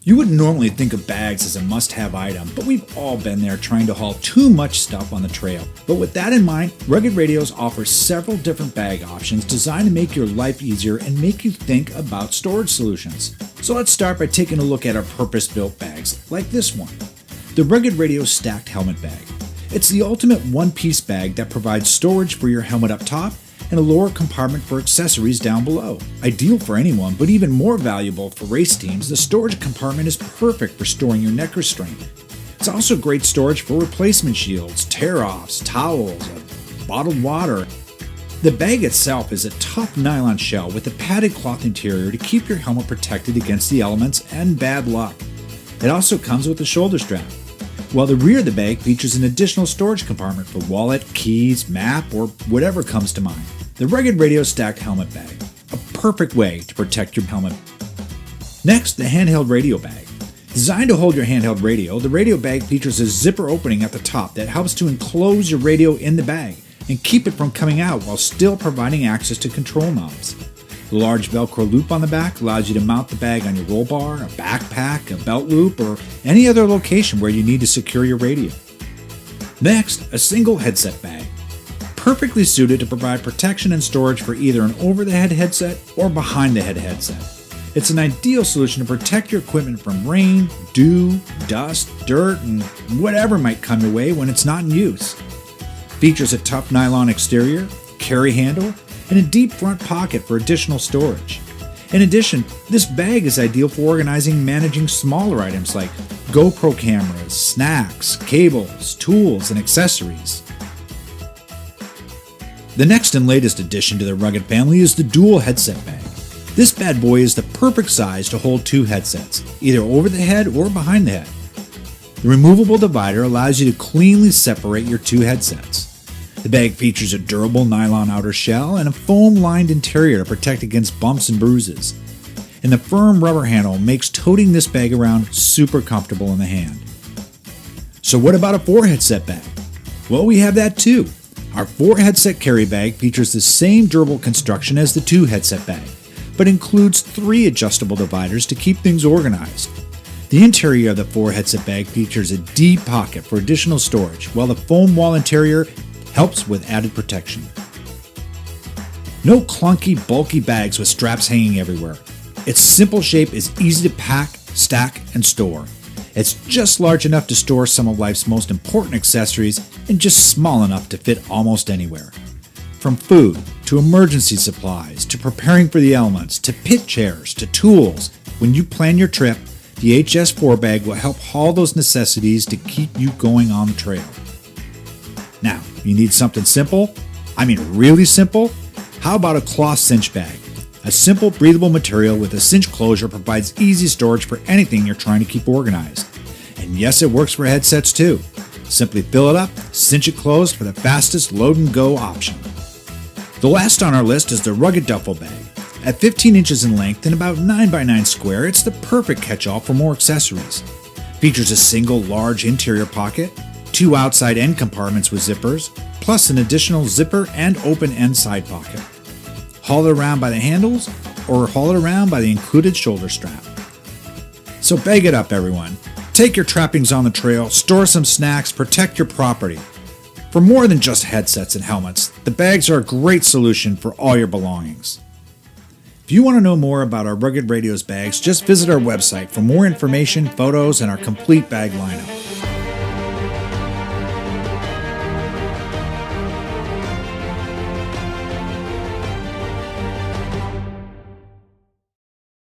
You wouldn't normally think of bags as a must-have item, but we've all been there trying to haul too much stuff on the trail. But with that in mind, Rugged Radios offers several different bag options designed to make your life easier and make you think about storage solutions. So let's start by taking a look at our purpose-built bags, like this one, the Rugged Radio Stacked Helmet Bag. It's the ultimate one-piece bag that provides storage for your helmet up top and a lower compartment for accessories down below. Ideal for anyone, but even more valuable for race teams, the storage compartment is perfect for storing your neck restraint. It's also great storage for replacement shields, tear-offs, towels, bottled water. The bag itself is a tough nylon shell with a padded cloth interior to keep your helmet protected against the elements and bad luck. It also comes with a shoulder strap, while the rear of the bag features an additional storage compartment for wallet, keys, map, or whatever comes to mind. The Rugged Radio Stacked Helmet Bag, a perfect way to protect your helmet. Next, the Handheld Radio Bag. Designed to hold your handheld radio, the radio bag features a zipper opening at the top that helps to enclose your radio in the bag and keep it from coming out while still providing access to control knobs. The large Velcro loop on the back allows you to mount the bag on your roll bar, a backpack, a belt loop, or any other location where you need to secure your radio. Next, a single headset bag. Perfectly suited to provide protection and storage for either an over-the-head headset or behind-the-head headset. It's an ideal solution to protect your equipment from rain, dew, dust, dirt, and whatever might come your way when it's not in use. Features a tough nylon exterior, carry handle, and a deep front pocket for additional storage. In addition, this bag is ideal for organizing and managing smaller items like GoPro cameras, snacks, cables, tools, and accessories. The next and latest addition to the Rugged family is the dual headset bag. This bad boy is the perfect size to hold two headsets, either over the head or behind the head. The removable divider allows you to cleanly separate your two headsets. The bag features a durable nylon outer shell and a foam-lined interior to protect against bumps and bruises. And the firm rubber handle makes toting this bag around super comfortable in the hand. So what about a 4-headset bag? Well, we have that too. Our 4-headset carry bag features the same durable construction as the 2-headset bag, but includes 3 adjustable dividers to keep things organized. The interior of the 4-headset bag features a deep pocket for additional storage, while the foam wall interior helps with added protection. No clunky, bulky bags with straps hanging everywhere. Its simple shape is easy to pack, stack, and store. It's just large enough to store some of life's most important accessories and just small enough to fit almost anywhere. From food, to emergency supplies, to preparing for the elements, to pit chairs, to tools, when you plan your trip, the HS4 bag will help haul those necessities to keep you going on the trail. Now, you need something simple? I mean really simple? How about a cloth cinch bag? A simple, breathable material with a cinch closure provides easy storage for anything you're trying to keep organized. And yes, it works for headsets too. Simply fill it up, cinch it closed for the fastest load and go option. The last on our list is the Rugged Duffle Bag. At 15 inches in length and about 9 by 9 square, it's the perfect catch-all for more accessories. Features a single large interior pocket, 2 outside end compartments with zippers, plus an additional zipper and open end side pocket. Haul it around by the handles or haul it around by the included shoulder strap. So bag it up, everyone. Take your trappings on the trail, store some snacks, protect your property. For more than just headsets and helmets, the bags are a great solution for all your belongings. If you want to know more about our Rugged Radios bags, just visit our website for more information, photos, and our complete bag lineup.